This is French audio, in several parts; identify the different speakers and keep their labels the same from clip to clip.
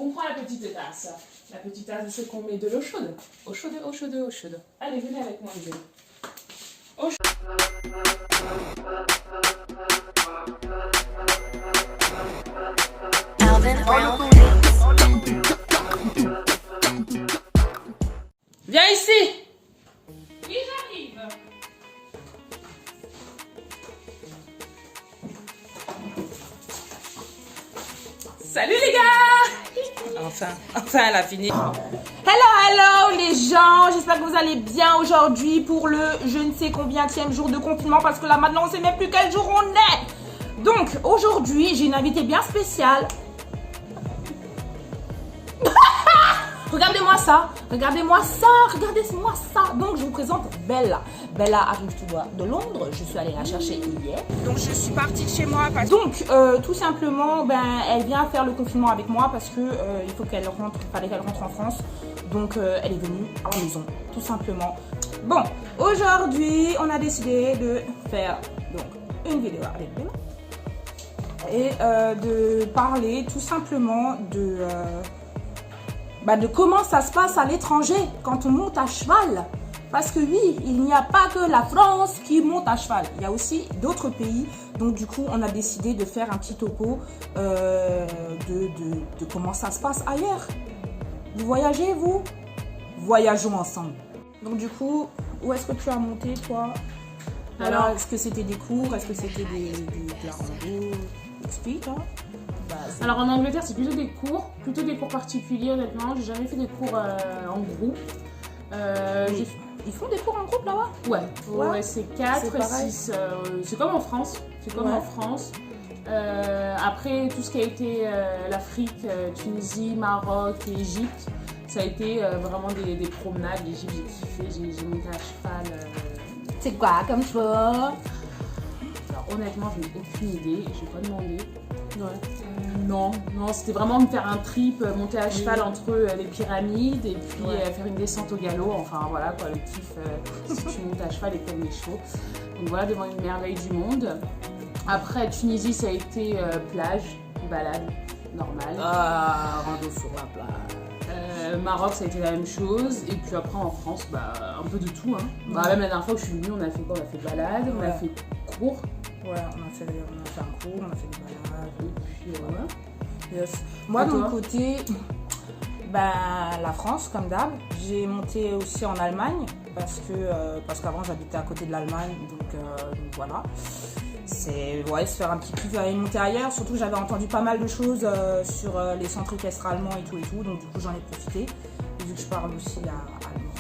Speaker 1: On prend la petite tasse. La petite tasse, c'est qu'on met de l'eau chaude. Eau chaude, eau chaude, eau chaude. Allez, venez avec moi, les gars. Eau chaude. Viens ici. Oui, j'arrive. Salut les gars. Enfin elle a fini. Hello les gens, j'espère que vous allez bien aujourd'hui pour le je ne sais combienième jour de confinement parce que là maintenant on sait même plus quel jour on est. Donc aujourd'hui j'ai une invitée bien spéciale. Regardez-moi ça, regardez-moi ça, regardez-moi ça. Donc je vous présente Bella. Bella arrive tout droit de Londres, je suis allée la chercher hier. Donc je suis partie de chez moi. Donc tout simplement, elle vient faire le confinement avec moi parce que il faut qu'elle rentre, fallait qu'elle rentre en France. Donc elle est venue à la maison, tout simplement. Bon, aujourd'hui on a décidé de faire donc une vidéo avec Bella et de parler tout simplement de comment ça se passe à l'étranger quand on monte à cheval. Parce que oui, il n'y a pas que la France qui monte à cheval. Il y a aussi d'autres pays. Donc du coup, on a décidé de faire un petit topo de comment ça se passe ailleurs. Vous voyagez, vous? Voyageons ensemble. Donc du coup, où est-ce que tu as monté, toi? Alors, est-ce que c'était des cours? Est-ce que c'était des rando? Explique, hein.
Speaker 2: Alors en Angleterre, c'est plutôt des cours particuliers honnêtement. J'ai jamais fait des cours en groupe.
Speaker 1: Ils font des cours en groupe là-bas?
Speaker 2: Ouais, c'est 4, 6. C'est comme en France. Après, tout ce qui a été l'Afrique, Tunisie, Maroc et Égypte, ça a été vraiment des promenades. L'Égypte, j'ai kiffé, j'ai monté à cheval.
Speaker 1: C'est quoi comme choix?
Speaker 2: Alors honnêtement, je n'ai aucune idée, je n'ai pas demandé. Non, c'était vraiment me faire un trip, monter à cheval entre les pyramides et puis faire une descente au galop. Enfin voilà quoi, le kiff si tu montes à cheval et que t'aimes les chevaux. Donc voilà, devant une merveille du monde. Après Tunisie, ça a été plage, balade normale.
Speaker 1: Rando sur la plage.
Speaker 2: Maroc, ça a été la même chose. Et puis après en France, un peu de tout. Hein. Même la dernière fois que je suis venue, on a fait quoi? On a fait balade, on a fait cours.
Speaker 1: Ouais, on a fait un cours, on a fait des balades.
Speaker 2: Et puis voilà.
Speaker 1: Yes. Moi, de mon côté, la France, comme d'hab. J'ai monté aussi en Allemagne parce qu'avant j'habitais à côté de l'Allemagne, donc voilà. C'est se faire un petit kiff d'aller monter ailleurs. Surtout, j'avais entendu pas mal de choses sur les centres équestres allemands et tout, donc du coup j'en ai profité. Et vu que je parle aussi allemand,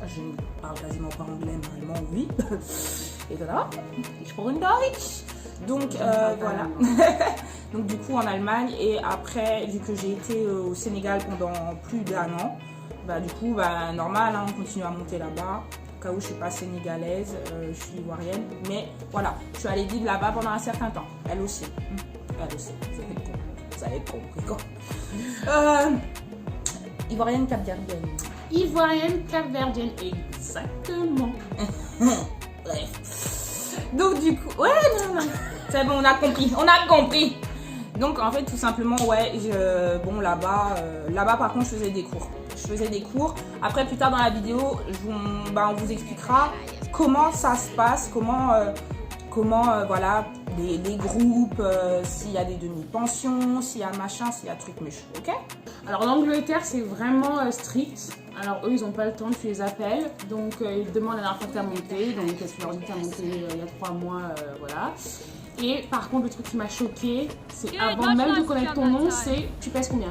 Speaker 1: je ne parle quasiment pas anglais, mais allemand oui. Et voilà, ich spreche Deutsch. Donc voilà. Donc du coup en Allemagne, et après vu que j'ai été au Sénégal pendant plus d'un an, du coup normal, hein, on continue à monter là-bas. Au cas où je suis pas sénégalaise, je suis ivoirienne, mais voilà, je suis allée vivre là-bas pendant un certain temps. Elle aussi, vous avez compris quoi. Ivoirienne capverdienne.
Speaker 2: Ivoirienne capverdienne, exactement.
Speaker 1: Bref. Donc du coup, c'est bon, on a compris. Donc en fait tout simplement là-bas par contre je faisais des cours. Après plus tard dans la vidéo, on vous expliquera comment ça se passe, comment les groupes, s'il y a des demi-pensions, s'il y a machin, s'il y a truc méchant, ok?
Speaker 2: Alors en Angleterre c'est vraiment strict. Alors eux ils n'ont pas le temps, tu les appelles, donc ils te demandent la dernière fois que tu as monté, donc tu leur dis que tu as monté il y a 3 mois, voilà. Et par contre le truc qui m'a choqué, c'est avant même de connaître ton nom, c'est tu pèses combien?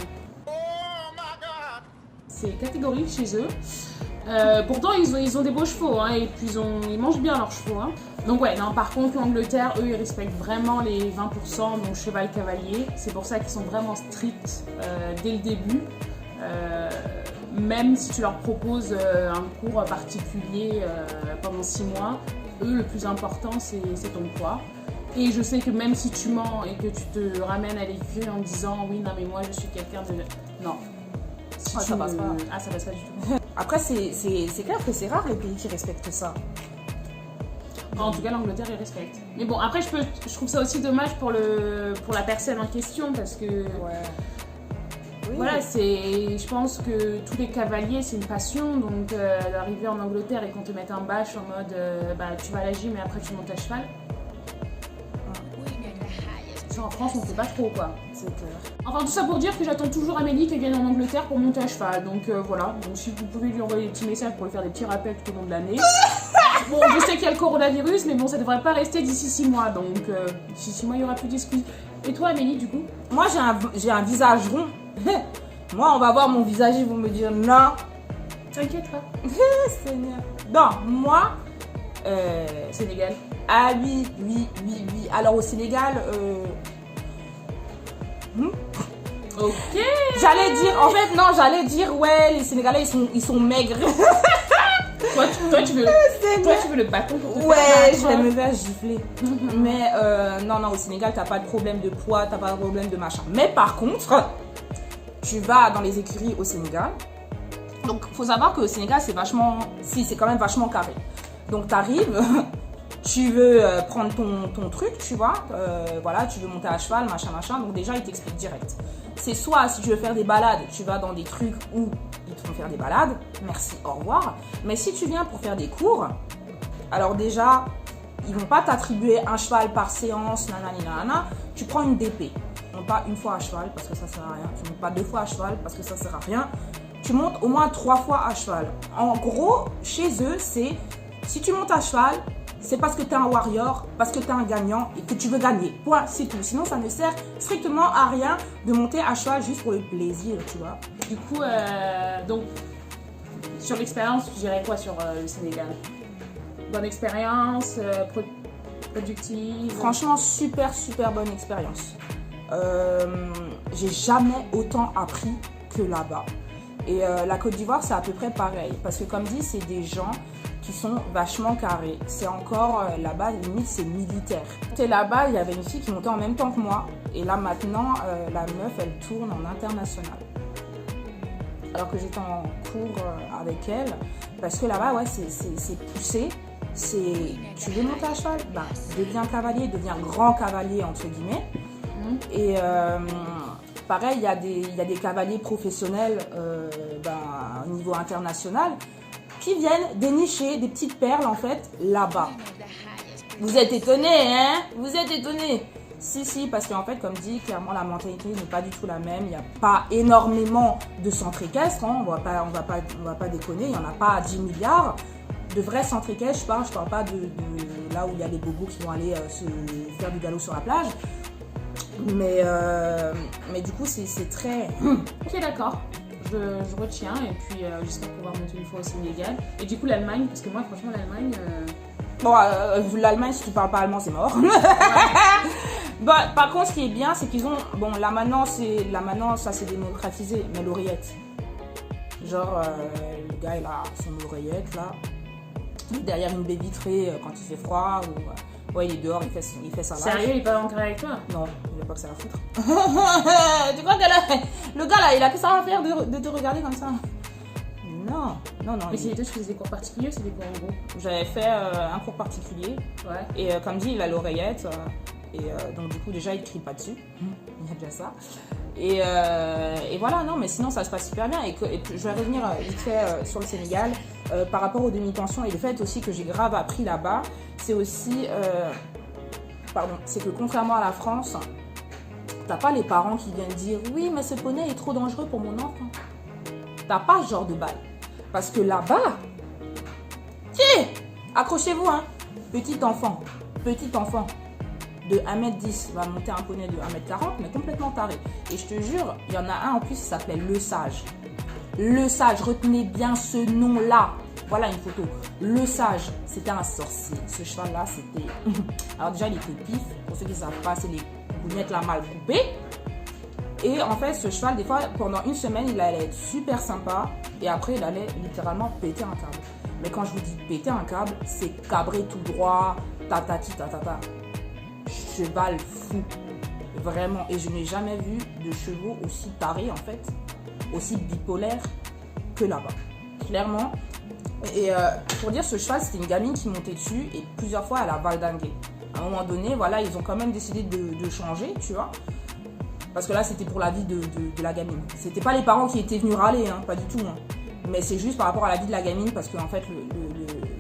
Speaker 2: C'est catégorique chez eux. Pourtant ils ont des beaux chevaux, hein, et puis ils mangent bien leurs chevaux. Hein. Donc par contre l'Angleterre, eux ils respectent vraiment les 20%, donc cheval cavalier. C'est pour ça qu'ils sont vraiment stricts dès le début. Même si tu leur proposes un cours particulier pendant 6 mois, eux le plus important c'est ton poids. Et je sais que même si tu mens et que tu te ramènes à l'écurie en disant oui non mais moi je suis quelqu'un de... Non.
Speaker 1: Ça passe pas.
Speaker 2: Ah ça passe pas du tout.
Speaker 1: Après c'est clair que c'est rare les pays qui respectent ça.
Speaker 2: En tout cas l'Angleterre ils respectent. Mais bon après je trouve ça aussi dommage pour la personne en question parce que... Voilà, je pense que tous les cavaliers, c'est une passion. Donc, d'arriver en Angleterre et qu'on te mette un bâche en mode tu vas à la gym et après tu montes à cheval. En France, on ne fait pas trop, quoi.
Speaker 1: C'est clair.
Speaker 2: Enfin, tout ça pour dire que j'attends toujours Amélie qui vienne en Angleterre pour monter à cheval. Donc, voilà. Donc, si vous pouvez lui envoyer des petits messages pour lui faire des petits rappels tout au long de l'année. Bon, je sais qu'il y a le coronavirus, mais bon, ça devrait pas rester d'ici 6 mois. Donc, d'ici 6 mois, il n'y aura plus d'excuses. Et toi, Amélie, du coup?
Speaker 1: Moi, j'ai un visage rond. Moi, on va voir mon visage, ils vont me dire non.
Speaker 2: T'inquiète pas.
Speaker 1: Seigneur. Non, moi...
Speaker 2: Sénégal.
Speaker 1: Ah oui. Alors, au Sénégal...
Speaker 2: Ok.
Speaker 1: J'allais dire, ouais, les Sénégalais, ils sont maigres.
Speaker 2: Toi, tu veux le bâton pour te faire
Speaker 1: ouais, je vais me faire gifler. Mais non, au Sénégal, t'as pas de problème de poids, t'as pas de problème de machin. Mais par contre, tu vas dans les écuries au Sénégal. Donc, faut savoir que au Sénégal, c'est quand même vachement carré. Donc, t'arrives, tu veux prendre ton truc, tu vois. Voilà, tu veux monter à cheval, machin. Donc, déjà, ils t'expliquent direct. C'est soit, si tu veux faire des balades, tu vas dans des trucs où ils te font faire des balades. Merci, au revoir. Mais si tu viens pour faire des cours, alors déjà, ils vont pas t'attribuer un cheval par séance, nanana. Tu prends une DP. Tu montes pas une fois à cheval parce que ça sert à rien. Tu montes pas 2 fois à cheval parce que ça sert à rien. Tu montes au moins 3 fois à cheval. En gros, chez eux, c'est si tu montes à cheval, c'est parce que tu es un warrior, parce que tu es un gagnant et que tu veux gagner. Point, c'est tout. Sinon, ça ne sert strictement à rien de monter à cheval juste pour le plaisir, tu vois.
Speaker 2: Du coup, donc, sur l'expérience, tu dirais quoi sur le Sénégal? Bonne expérience, productive?
Speaker 1: Franchement, super bonne expérience. J'ai jamais autant appris que là-bas. Et la Côte d'Ivoire, c'est à peu près pareil. Parce que comme dit, c'est des gens qui sont vachement carrés. C'est encore là-bas, limite, c'est militaire. Et là-bas, il y avait une fille qui montait en même temps que moi. Et là, maintenant, la meuf, elle tourne en international. Alors que j'étais en cours avec elle. Parce que là-bas, ouais, c'est poussé. Tu veux monter à cheval? Deviens cavalier, deviens grand cavalier, entre guillemets. Et pareil, il y a des cavaliers professionnels au niveau international qui viennent dénicher des petites perles, en fait, là-bas. Vous êtes étonnés, hein? Vous êtes étonnés? Si, parce qu'en fait, comme dit, clairement, la mentalité n'est pas du tout la même. Il n'y a pas énormément de centres équestres, hein. On va pas déconner, il n'y en a pas 10 milliards. De vrais centres équestres, je parle pas de là où il y a les bobos qui vont aller se faire du galop sur la plage. Mais du coup, c'est très...
Speaker 2: Ok, d'accord. Je retiens et puis j'espère pouvoir monter une fois au Sénégal. Et du coup, l'Allemagne, parce que moi, franchement, l'Allemagne...
Speaker 1: Bon, l'Allemagne, si tu parles pas allemand, c'est mort. Par contre, ce qui est bien, c'est qu'ils ont... Bon, là maintenant, ça s'est démocratisé, mais l'oreillette. Genre, le gars, il a son oreillette, là. Derrière une baie vitrée quand il fait froid ou... Ouais, il est dehors, il fait sa live.
Speaker 2: Sérieux, il est pas ancré avec toi?
Speaker 1: Non, il n'a pas que ça à foutre. Tu crois que le gars là, il a que ça à faire de te regarder comme ça? Non.
Speaker 2: Mais c'est les deux, tu faisais des cours particuliers ou c'est des cours en gros?
Speaker 1: J'avais fait un cours particulier. Ouais. Et comme dit, il a l'oreillette. Donc du coup, déjà, il ne crie pas dessus. Il y a déjà ça. Et voilà, non, mais sinon, ça se passe super bien. Et je vais revenir vite fait sur le Sénégal. Par rapport aux demi-pensions et le fait aussi que j'ai grave appris là-bas, c'est aussi, c'est que contrairement à la France, t'as pas les parents qui viennent dire « Oui, mais ce poney est trop dangereux pour mon enfant ». T'as pas ce genre de balle. Parce que là-bas, accrochez-vous, hein, petit enfant de 1m10 va monter un poney de 1m40, mais complètement taré. Et je te jure, il y en a un en plus, il s'appelait Le Sage. Le Sage, retenez bien ce nom-là. Voilà une photo. Le Sage, c'était un sorcier. Ce cheval-là, c'était... Alors déjà, il était pif. Pour ceux qui ne savent pas, c'est les gougnettes là mal coupées. Et en fait, ce cheval, des fois, pendant une semaine, il allait être super sympa. Et après, il allait littéralement péter un câble. Mais quand je vous dis péter un câble, c'est cabrer tout droit, tatati, tatata. Cheval fou. Vraiment. Et je n'ai jamais vu de chevaux aussi tarés, en fait. Aussi bipolaire que là-bas, clairement. Et pour dire, ce cheval, c'était une gamine qui montait dessus et plusieurs fois elle a valdingué. À un moment donné, voilà, ils ont quand même décidé de changer, tu vois. Parce que là, c'était pour la vie de la gamine. C'était pas les parents qui étaient venus râler, hein, pas du tout. Hein. Mais c'est juste par rapport à la vie de la gamine, parce qu'en fait,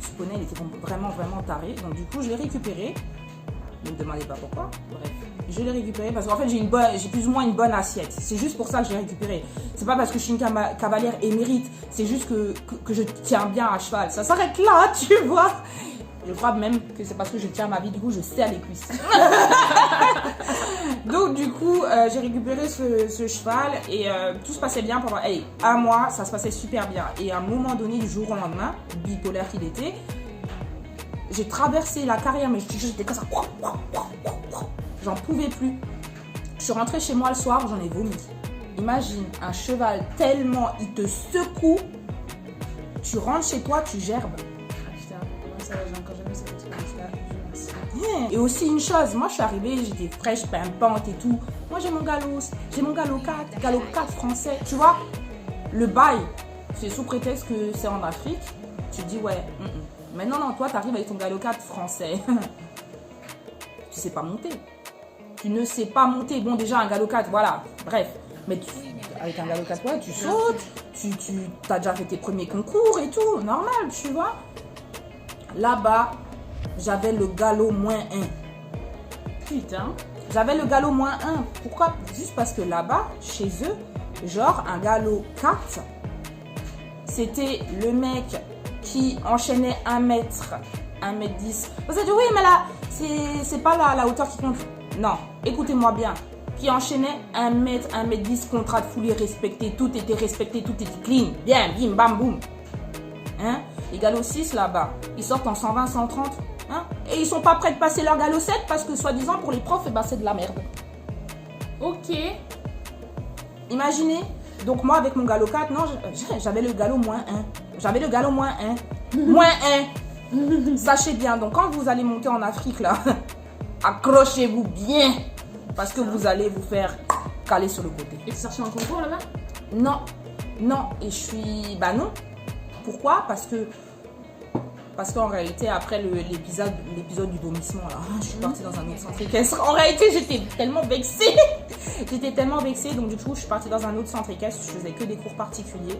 Speaker 1: ce poney, il était vraiment, vraiment taré. Donc du coup, je l'ai récupéré. Ne me demandez pas pourquoi. Bref, je l'ai récupéré parce qu'en fait, j'ai plus ou moins une bonne assiette. C'est juste pour ça que je l'ai récupéré. C'est pas parce que je suis une cavalière émérite. C'est juste que je tiens bien à cheval. Ça s'arrête là, tu vois. Je crois même que c'est parce que je tiens ma vie, du coup, je serre les cuisses. Donc, du coup, j'ai récupéré ce cheval et tout se passait bien pendant un mois. Ça se passait super bien. Et à un moment donné, du jour au lendemain, bipolaire qu'il était, j'ai traversé la carrière, mais j'étais comme ça. J'en pouvais plus. Je suis rentrée chez moi le soir, j'en ai vomi. Imagine, un cheval tellement il te secoue, tu rentres chez toi, tu gerbes.
Speaker 2: Ça, j'ai encore jamais cette expérience-là.
Speaker 1: Et aussi une chose, moi je suis arrivée, j'étais fraîche, pimpante et tout. Moi j'ai mon galop 4 français. Tu vois, le bail, c'est sous prétexte que c'est en Afrique. Tu dis ouais, mais non, toi t'arrives avec ton galop 4 français. Tu sais pas monter. Tu ne sais pas monter. Bon, déjà un galop 4, voilà, bref. Mais avec un galop 4, ouais, tu sautes, tu as déjà fait tes premiers concours et tout, normal, tu vois. Là-bas, j'avais le galop -1.
Speaker 2: Putain.
Speaker 1: J'avais le galop -1. Pourquoi? Juste parce que là-bas, chez eux, genre un galop 4, c'était le mec qui enchaînait 1 mètre, 1m10. Vous avez dit, oui, mais là, c'est pas la hauteur qui compte. Non, écoutez-moi bien. Qui enchaînait 1 mètre, 1m10, contrat de foulée respecté, tout était respecté, tout était clean. Bien, bim, bam, boum. Hein? Les galops 6 là-bas, ils sortent en 120, 130. Hein? Et ils sont pas prêts de passer leur galop 7 parce que soi-disant pour les profs, c'est de la merde.
Speaker 2: Ok.
Speaker 1: Imaginez. Donc moi avec mon galop 4, non, j'avais le galop -1. J'avais le galop -1. -1. Sachez bien, donc quand vous allez monter en Afrique là, accrochez-vous bien. Parce que vous allez vous faire caler sur le côté.
Speaker 2: Et tu cherches un concours là-bas?
Speaker 1: Non. Et je suis... Bah non. Pourquoi? Parce qu'en réalité, après l'épisode du vomissement, là, je suis partie dans un autre centre équestre. En réalité, j'étais tellement vexée. Donc du coup, je suis partie dans un autre centre équestre. Je faisais que des cours particuliers.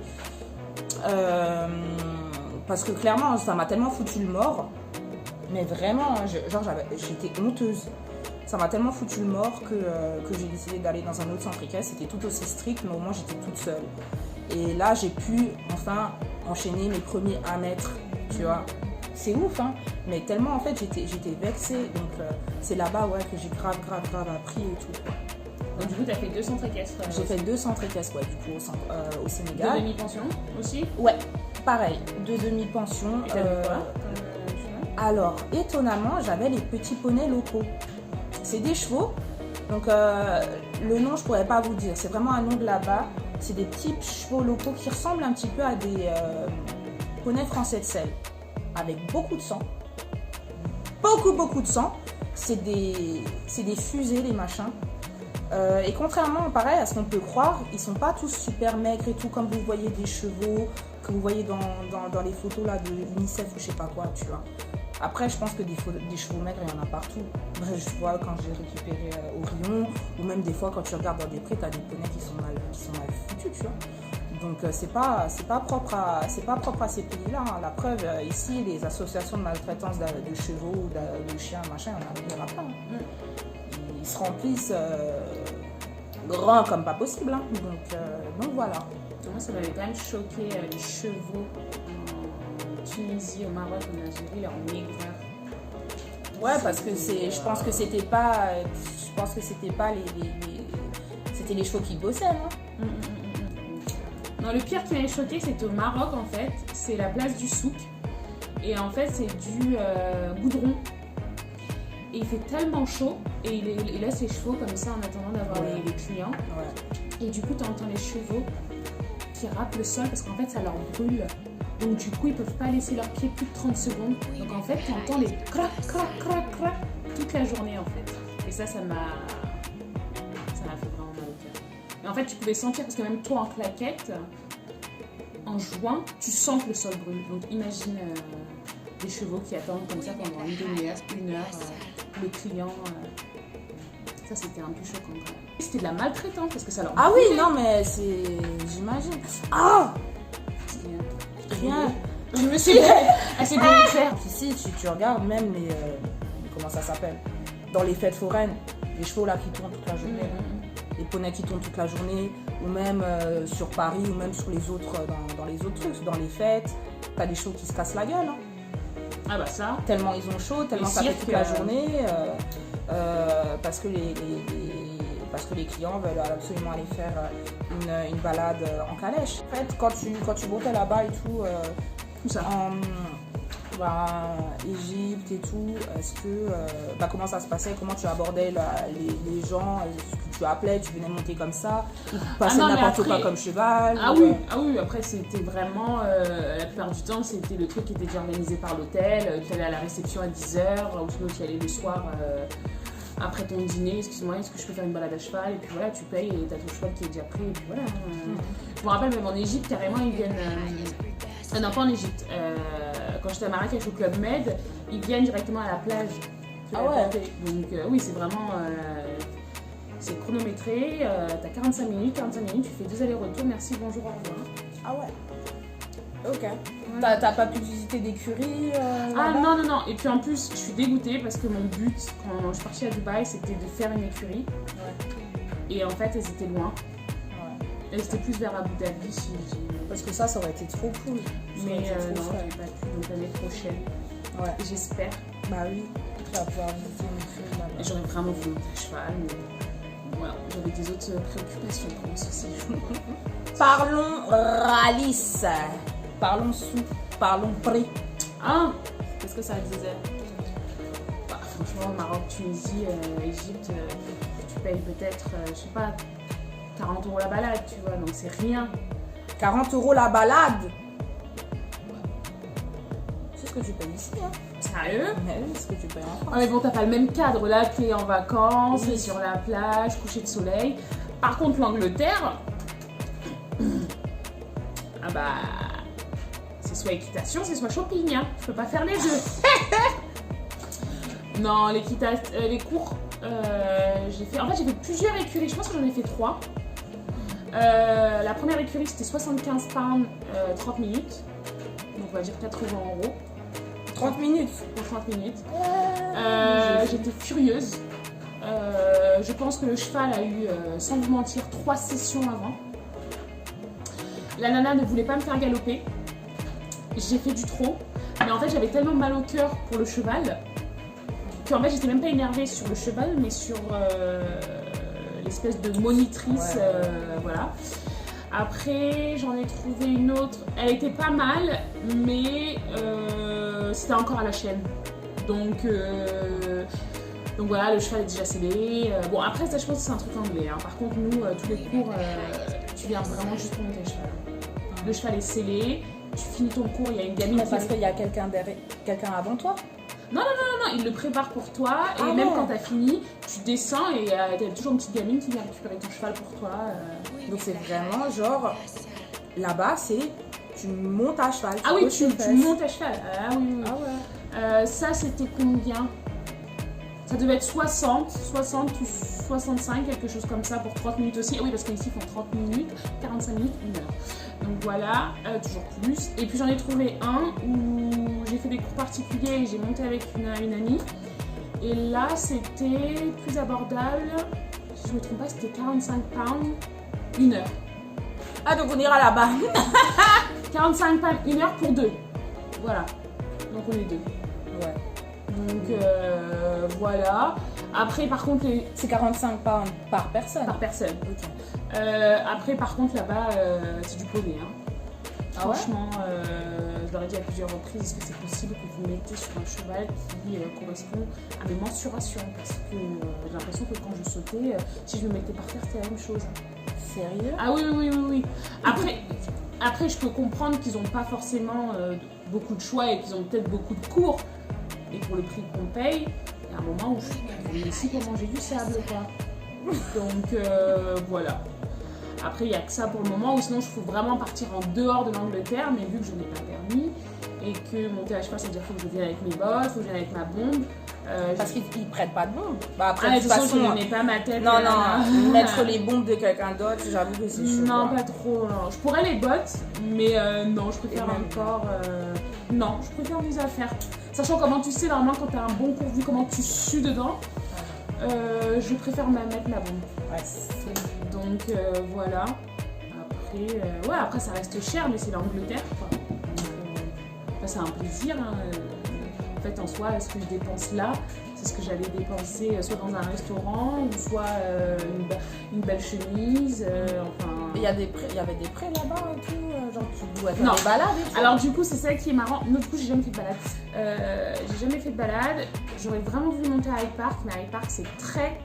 Speaker 1: Parce que clairement, ça m'a tellement foutu le mort. Mais vraiment, j'étais honteuse. Ça m'a tellement foutu le mort que j'ai décidé d'aller dans un autre centre équestre. C'était tout aussi strict, mais au moins j'étais toute seule. Et là, j'ai pu enfin enchaîner mes premiers 1 mètre, tu vois. C'est ouf, hein. Mais tellement, en fait, j'étais vexée. Donc, c'est là-bas, ouais, que j'ai grave appris et tout.
Speaker 2: Donc, du coup, tu as fait 2 centres équestres.
Speaker 1: J'ai fait 2 centres équestres, ouais, du coup, au Sénégal.
Speaker 2: 2 demi-pensions aussi?
Speaker 1: Ouais, pareil. 2 demi-pensions.
Speaker 2: Et t'avais quoi
Speaker 1: alors, étonnamment, j'avais les petits poneys locaux. C'est des chevaux. Donc, le nom, je pourrais pas vous dire. C'est vraiment un nom de là-bas. C'est des petits chevaux locaux qui ressemblent un petit peu à des poneys français de sel. Avec beaucoup de sang. Beaucoup de sang. C'est des fusées, les machins. Et contrairement, pareil, à ce qu'on peut croire, ils sont pas tous super maigres et tout, comme vous voyez des chevaux, que vous voyez dans les photos là, de l'UNICEF ou je sais pas quoi, tu vois. Après, je pense que des chevaux maigres, il y en a partout. Bref, je vois quand j'ai récupéré au rayon, ou même des fois quand tu regardes dans des prés, tu as des poneys qui sont mal foutus, tu vois. Donc, c'est pas propre à ces pays-là. Hein. La preuve, ici, les associations de maltraitance de chevaux ou de chiens, machin, il y en a pas. Hein. Ils se remplissent grands comme pas possible. Hein. Donc voilà.
Speaker 2: Moi, ça m'avait quand même choqué les chevaux. Tunisie, au Maroc, en Algérie, leur maigreur.
Speaker 1: Ouais, parce que je pense que c'était pas c'était les chevaux qui bossaient, non?
Speaker 2: Non, le pire qui m'avait choqué, c'était au Maroc, en fait. C'est la place du souk. Et en fait, c'est du goudron. Et il fait tellement chaud. Et il laisse les chevaux comme ça en attendant d'avoir les clients. Ouais. Et du coup, tu entends les chevaux qui râpent le sol parce qu'en fait, ça leur brûle. Donc du coup, ils peuvent pas laisser leurs pieds plus de 30 secondes. Donc en fait, tu entends les crac, crac, crac, crac toute la journée en fait. Et ça m'a fait vraiment mal au cœur. Et en fait, tu pouvais sentir, parce que même toi en claquette, en juin, tu sens que le sol brûle. Donc imagine des chevaux qui attendent comme ça pendant une demi-heure, 1 heure, le client. Ça, c'était un peu choquant quand même. C'était de la maltraitance parce que ça leur
Speaker 1: Ah oui,
Speaker 2: brûlait.
Speaker 1: non, mais c'est. J'imagine. Ah Rien.
Speaker 2: Je me suis dit, elle s'est brûlée de fer.
Speaker 1: Ici, tu regardes même les. Comment ça s'appelle? Dans les fêtes foraines, les chevaux là qui tournent toute la journée. Les poneys qui tournent toute la journée, ou même sur Paris, ou même sur les autres, dans les autres trucs, dans les fêtes, t'as des chevaux qui se cassent la gueule. Hein.
Speaker 2: Ah bah ça.
Speaker 1: Tellement ils ont chaud, tellement ça fait toute la journée, parce que les clients veulent absolument aller faire une balade en calèche. En fait, quand tu montais là-bas et tout,
Speaker 2: Où ça?
Speaker 1: Égypte et tout, est-ce que comment ça se passait, comment tu abordais les gens, est-ce que tu appelais, tu venais monter comme ça, ou passer n'importe quoi comme cheval?
Speaker 2: Ah oui, après c'était vraiment, la plupart du temps c'était le truc qui était déjà organisé par l'hôtel, tu allais à la réception à 10h, ou sinon tu y allais le soir après ton dîner, excuse-moi, est-ce que je peux faire une balade à cheval, et puis voilà, tu payes et t'as ton cheval qui est déjà pris, et puis voilà. Je me rappelle même en Égypte, carrément ils viennent... non, pas en Égypte. Quand j'étais à Marrakech au Club Med, ils viennent directement à la plage.
Speaker 1: Ah ouais.
Speaker 2: Donc oui, c'est vraiment... c'est chronométré. T'as 45 minutes, tu fais 2 allers-retours, merci, bonjour, au revoir.
Speaker 1: Ah ouais. Ok. T'as pas pu visiter d'écurie
Speaker 2: Ah non. Et puis en plus, je suis dégoûtée parce que mon but, quand je suis partie à Dubaï, c'était de faire une écurie. Ouais. Et en fait, elles étaient loin. Ouais. Elles étaient plus vers Abu Dhabi.
Speaker 1: Parce que ça aurait été trop cool.
Speaker 2: Mais non, j'avais pas pu, donc l'année prochaine. Ouais. J'espère.
Speaker 1: Bah oui, tu vas pouvoir visiter une écurie là-bas.
Speaker 2: J'aurais vraiment voulu monter à cheval, mais voilà, j'avais des autres préoccupations pendant ce séjour.
Speaker 1: Parlons ralice. Parlons sous. Parlons prix.
Speaker 2: Ah, qu'est-ce que ça disait? Bah, franchement, Maroc, Tunisie, Égypte, tu payes peut-être, je sais pas, 40 € la balade, tu vois, donc c'est rien.
Speaker 1: 40 € la balade? C'est ce que tu payes ici, hein?
Speaker 2: Sérieux?
Speaker 1: Mais oui, c'est ce que tu payes en France.
Speaker 2: Ah, mais bon, t'as pas le même cadre, là, t'es en vacances, t'es sur la plage, coucher de soleil. Par contre, l'Angleterre, ah bah, c'est soit équitation, c'est soit shopping, hein. Je peux pas faire les deux. Non, les cours, j'ai fait plusieurs écuries, je pense que j'en ai fait 3. La première écurie c'était 75 pounds, 30 minutes, donc on va dire 80 €.
Speaker 1: 30 minutes?
Speaker 2: Pour 30 minutes. J'étais furieuse. Je pense que le cheval a eu, sans vous mentir, 3 sessions avant. La nana ne voulait pas me faire galoper. J'ai fait du trot. Mais en fait, j'avais tellement mal au cœur pour le cheval qu'en fait, j'étais même pas énervée sur le cheval, mais sur l'espèce de monitrice. Voilà. Après, j'en ai trouvé une autre. Elle était pas mal, mais c'était encore à la chaîne. Donc voilà, le cheval est déjà scellé. Bon, après, ça, je pense que c'est un truc anglais. Hein. Par contre, nous, tous les cours, tu viens vraiment juste pour monter le cheval. Le cheval est scellé, tu finis ton cours, il y a une gamine.
Speaker 1: Mais parce qu'il y a quelqu'un avant toi?
Speaker 2: Non, il le prépare pour toi. Et même quand t'as fini, tu descends et t'as toujours une petite gamine qui vient récupérer ton cheval pour toi.
Speaker 1: Donc c'est vraiment genre, là-bas, c'est tu montes à cheval.
Speaker 2: Ah oui, tu montes à cheval. Ah oui.
Speaker 1: Ah ouais.
Speaker 2: Ça, c'était combien? Ça devait être 60 ou 65, quelque chose comme ça, pour 30 minutes aussi. Ah oui, parce qu'ici, ils font 30 minutes, 45 minutes, 1 heure. Donc voilà, toujours plus. Et puis j'en ai trouvé un où j'ai fait des cours particuliers et j'ai monté avec une amie. Et là, c'était plus abordable. Si je ne me trompe pas, c'était 45 pounds, 1 heure.
Speaker 1: Ah, donc on ira là-bas.
Speaker 2: 45 pounds, 1 heure pour 2. Voilà. Donc on est 2.
Speaker 1: Ouais.
Speaker 2: Donc voilà. Après, par contre,
Speaker 1: c'est 45 pounds par personne.
Speaker 2: Par personne.
Speaker 1: Ok.
Speaker 2: Après, par contre, là-bas, c'est du poney. Hein.
Speaker 1: Ah
Speaker 2: franchement, je leur ai dit à plusieurs reprises, est-ce que c'est possible que vous mettez sur un cheval qui correspond à mes mensurations? Parce que j'ai l'impression que quand je sautais, si je me mettais par terre, c'était la même chose.
Speaker 1: Sérieux?
Speaker 2: Ah oui. Après, je peux comprendre qu'ils n'ont pas forcément beaucoup de choix et qu'ils ont peut-être beaucoup de cours. Et pour le prix qu'on paye, il y a un moment où je suis ici pour manger du sable, quoi. Donc voilà. Après, il n'y a que ça pour le moment, ou sinon, il faut vraiment partir en dehors de l'Angleterre, mais vu que je n'ai pas permis, et que monter à cheval, ça veut dire qu'il faut que je vienne avec mes bottes, il faut que je vienne avec ma bombe.
Speaker 1: Parce qu'ils ne prêtent pas de bombes. Bah, après,
Speaker 2: de toute façon, je ne mets pas ma tête.
Speaker 1: Non, mettre les bombes de quelqu'un d'autre, j'avoue que c'est chaud.
Speaker 2: Non, pas trop. Non. Je pourrais les bottes, mais non, je préfère encore. Non, je préfère mes affaires. Sachant comment tu sais, normalement, quand tu as un bon cours, vu comment tu sues dedans, je préfère mettre ma bombe.
Speaker 1: Ouais.
Speaker 2: Donc voilà. Après, après, ça reste cher, mais c'est l'Angleterre, quoi. C'est un plaisir. Hein. En fait, en soi, ce que je dépense là, c'est ce que j'allais dépenser soit dans un restaurant ou soit une belle chemise. Enfin...
Speaker 1: Il y avait des prêts là-bas et tout, genre tu dois faire des balades et tout.
Speaker 2: Alors du coup, c'est ça qui est marrant. Non, du coup, j'ai jamais fait de balade. J'ai jamais fait de balade. J'aurais vraiment voulu monter à Hyde Park, mais à Hyde Park, c'est très.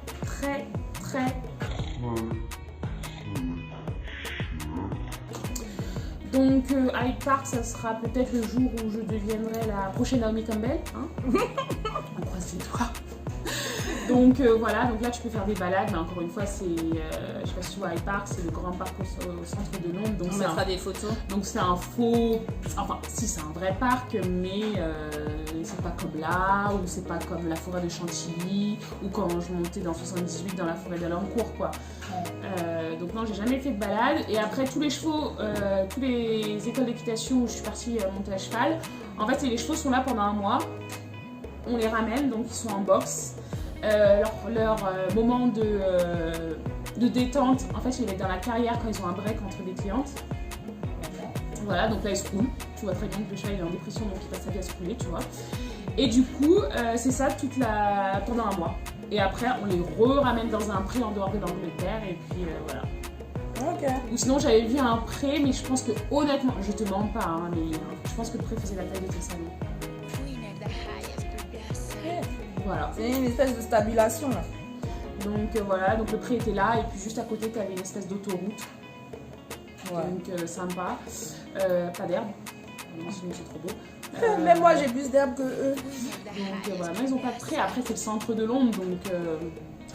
Speaker 2: Donc Hyde Park, ça sera peut-être le jour où je deviendrai la prochaine Naomi Campbell. Hein. On croise les doigts. Donc voilà, donc là tu peux faire des balades, mais encore une fois, c'est, je sais pas si tu vois Hyde Park, c'est le grand parc au centre de Londres. Donc
Speaker 1: on mettra des photos.
Speaker 2: Donc c'est un faux, enfin si c'est un vrai parc, mais c'est pas comme là, ou c'est pas comme la forêt de Chantilly, ou quand je montais dans 78 dans la forêt d'Alencourt, quoi. Donc non, j'ai jamais fait de balade. Et après, tous les chevaux, toutes les écoles d'équitation où je suis partie monter à cheval, en fait, les chevaux sont là pendant un mois. On les ramène, donc ils sont en boxe. Leur moment de détente, en fait, ils sont dans la carrière quand ils ont un break entre des clientes. Voilà, donc là, ils se roulent. Tu vois très bien que le cheval est en dépression, donc il passe sa vie à se rouler, tu vois. Et du coup, c'est ça pendant un mois. Et après, on les ramène dans un pré en dehors de l'Angleterre, et puis voilà.
Speaker 1: Ok.
Speaker 2: Ou sinon, j'avais vu un pré, mais je pense que, honnêtement, je te mens pas, hein, mais je pense que le pré faisait la taille de tes salons. Voilà.
Speaker 1: C'est une espèce de stabulation là.
Speaker 2: Donc voilà, donc le pré était là, et puis juste à côté, tu avais une espèce d'autoroute.
Speaker 1: Ouais.
Speaker 2: Donc sympa. Pas d'herbe. Sinon, c'est trop beau.
Speaker 1: Même moi j'ai plus d'herbe que eux.
Speaker 2: Donc voilà, mais ils ont pas de pré. Après, c'est le centre de Londres, donc.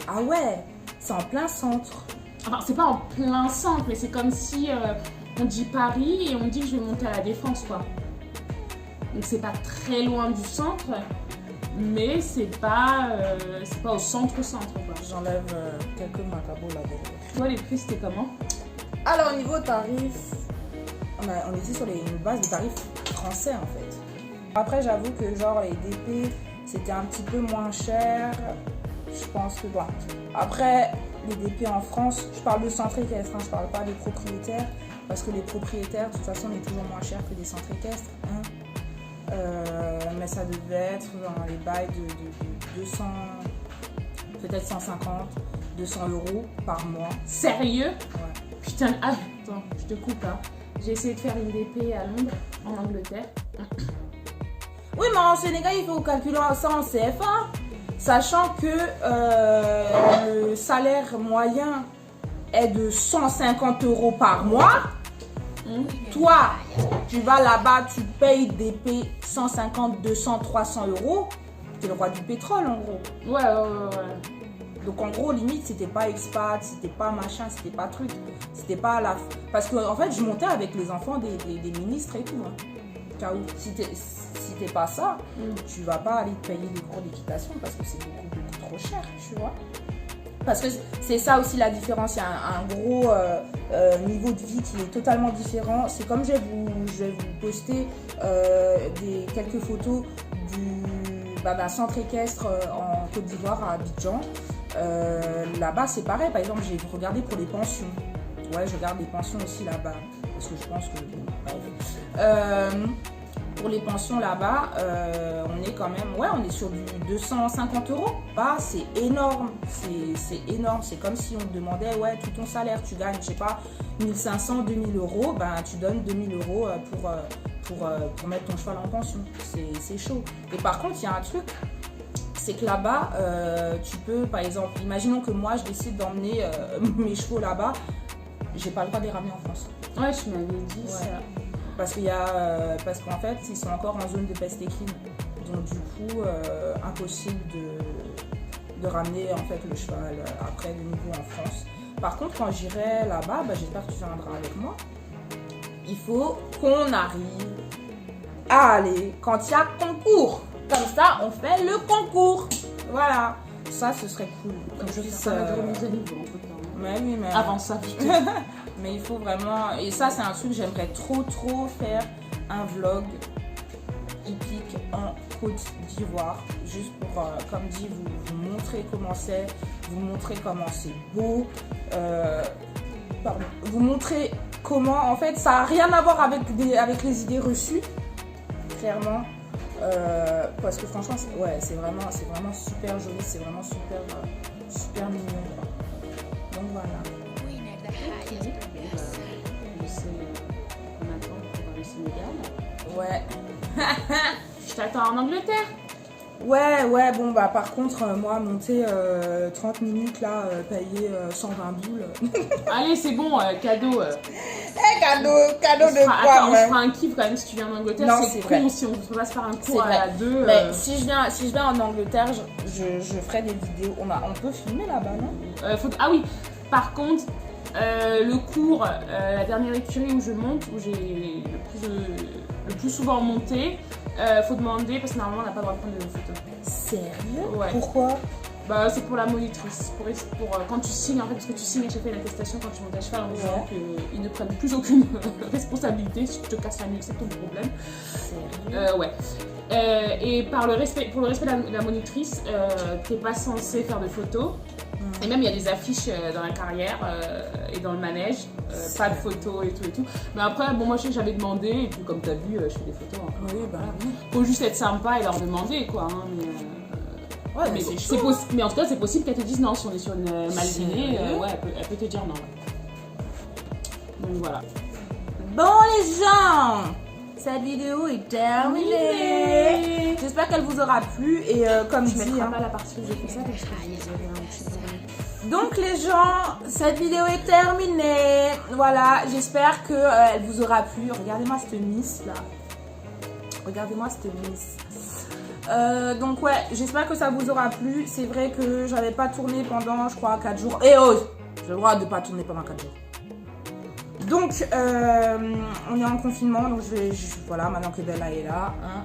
Speaker 1: Ah ouais, c'est en plein centre.
Speaker 2: Enfin, c'est pas en plein centre, mais c'est comme si on dit Paris et on dit que je vais monter à la Défense, quoi. Donc c'est pas très loin du centre, mais c'est pas au centre-centre, quoi.
Speaker 1: J'enlève quelques macabos là-dedans.
Speaker 2: Toi, les prix, c'était comment?
Speaker 1: Alors, au niveau tarif, on était sur une base de tarifs français en fait. Après, j'avoue que genre les DP, c'était un petit peu moins cher. Je pense que bon. Après, les DP en France, je parle de centre équestre, hein, je parle pas des propriétaires. Parce que les propriétaires, de toute façon, on est toujours moins cher que des centres équestres. Hein. Mais ça devait être dans les bails de 200, peut-être 150, 200 euros par mois.
Speaker 2: Sérieux?
Speaker 1: Ouais.
Speaker 2: Putain, attends, je te coupe, hein. J'ai essayé de faire une DP à Londres, en Angleterre.
Speaker 1: Oui, mais en Sénégal, il faut calculer ça en CFA. Sachant que le salaire moyen est de 150 euros par mois. Toi, tu vas là-bas, tu payes des P 150, 200, 300 euros. Tu es le roi du pétrole, en gros.
Speaker 2: Ouais.
Speaker 1: Donc, en gros, limite, c'était pas expat, c'était pas machin, c'était pas truc. C'était pas la... Parce que, en fait, je montais avec les enfants des ministres et tout. Hein. Car si t'es pas ça, tu vas pas aller te payer des cours d'équitation parce que c'est beaucoup trop cher, tu vois. Parce que c'est ça aussi la différence, il y a un gros niveau de vie qui est totalement différent. C'est comme je vais vous poster quelques photos d'un centre équestre en Côte d'Ivoire à Abidjan. Là-bas c'est pareil, par exemple j'ai regardé pour les pensions. Ouais, je regarde les pensions aussi là-bas parce que je pense que... pour les pensions là-bas, on est quand même, on est sur du 250 euros. Bah, c'est énorme, c'est énorme. C'est comme si on te demandait, tout ton salaire, tu gagnes, je sais pas, 1500, 2000 euros, ben tu donnes 2000 euros pour mettre ton cheval en pension. C'est chaud. Et par contre, il y a un truc, c'est que là-bas, tu peux, par exemple, imaginons que moi, je décide d'emmener mes chevaux là-bas, j'ai pas le droit de les ramener en France.
Speaker 2: Ouais, je m'avais dit ça.
Speaker 1: Parce qu'en fait, ils sont encore en zone de peste équine. Donc du coup, impossible de ramener en fait le cheval après de nouveau en France. Par contre, quand j'irai là-bas, j'espère que tu viendras avec moi. Il faut qu'on arrive à aller quand il y a concours. Comme ça, on fait le concours. Voilà. Ça, ce serait cool.
Speaker 2: Comme je fais pas de remise à niveau entre-temps.
Speaker 1: Mais oui, mais...
Speaker 2: Avant ça, putain.
Speaker 1: Mais il faut vraiment... Et ça, c'est un truc que j'aimerais trop faire. Un vlog hippique en Côte d'Ivoire. Juste pour, comme dit, vous montrer comment c'est. Vous montrer comment c'est beau. Vous montrer comment... En fait, ça n'a rien à voir avec les idées reçues. Clairement. Parce que franchement, c'est vraiment super joli. C'est vraiment super mignon. Quoi. Donc voilà.
Speaker 2: Je sais maintenant pour le Sénégal.
Speaker 1: Ouais.
Speaker 2: Je t'attends en Angleterre.
Speaker 1: Ouais, bon par contre, moi monter 30 minutes là, payer 120 boules.
Speaker 2: Allez, c'est bon, cadeau.
Speaker 1: Cadeau de quoi?
Speaker 2: Attends, on se fera un kiff quand même si tu viens en Angleterre.
Speaker 1: Non,
Speaker 2: c'est
Speaker 1: vrai.
Speaker 2: con si on peut pas se faire un cours à deux.
Speaker 1: Mais si je viens en Angleterre, je ferai des vidéos. On peut filmer là-bas, non?
Speaker 2: Ah oui, par contre, le cours, la dernière écurie où je monte, où j'ai le plus souvent monté, faut demander parce que normalement on n'a pas le droit de prendre de photos.
Speaker 1: Sérieux?
Speaker 2: Ouais.
Speaker 1: Pourquoi?
Speaker 2: C'est pour la monitrice, pour quand tu signes, en fait, parce que tu signes à chaque fois une attestation quand tu montes à cheval en disant qu'ils ne prennent plus aucune responsabilité. Si tu te casses la nuque, c'est ton problème.
Speaker 1: Sérieux?
Speaker 2: Ouais. Et pour le respect de la monitrice, t'es pas censé faire de photos. Et même il y a des affiches dans la carrière et dans le manège, pas de photos et tout. Mais après, bon, moi je sais que j'avais demandé, et puis comme t'as vu, je fais des photos. Hein.
Speaker 1: Oui, oui.
Speaker 2: Faut juste être sympa et leur demander, quoi. Hein,
Speaker 1: ouais, mais c'est chaud.
Speaker 2: Mais en tout cas, c'est possible qu'elle te dise non. Si on est sur une Malvinée, elle peut te dire non. Donc voilà.
Speaker 1: Bon les gens, cette vidéo est terminée. J'espère qu'elle vous aura plu et comme dit,
Speaker 2: je mettrai pas la partie où j'ai fait ça parce que vous avez un petit peu.
Speaker 1: Donc les gens, cette vidéo est terminée. Voilà, j'espère que elle vous aura plu. Regardez-moi cette miss là. Regardez-moi cette miss. Donc ouais, j'espère que ça vous aura plu. C'est vrai que j'avais pas tourné pendant, je crois, 4 jours. Et j'ai le droit de pas tourner pendant 4 jours. Donc, on est en confinement, donc voilà, maintenant que Bella est là, hein,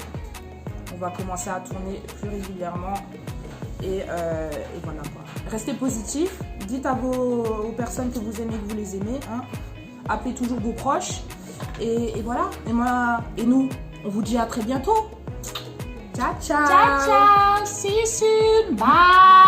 Speaker 1: on va commencer à tourner plus régulièrement. Et voilà quoi. Restez positifs, dites à aux personnes que vous aimez, que vous les aimez. Hein. Appelez toujours vos proches. Et voilà. Et nous, on vous dit à très bientôt. Ciao, ciao.
Speaker 2: Ciao, ciao. See you soon. Bye.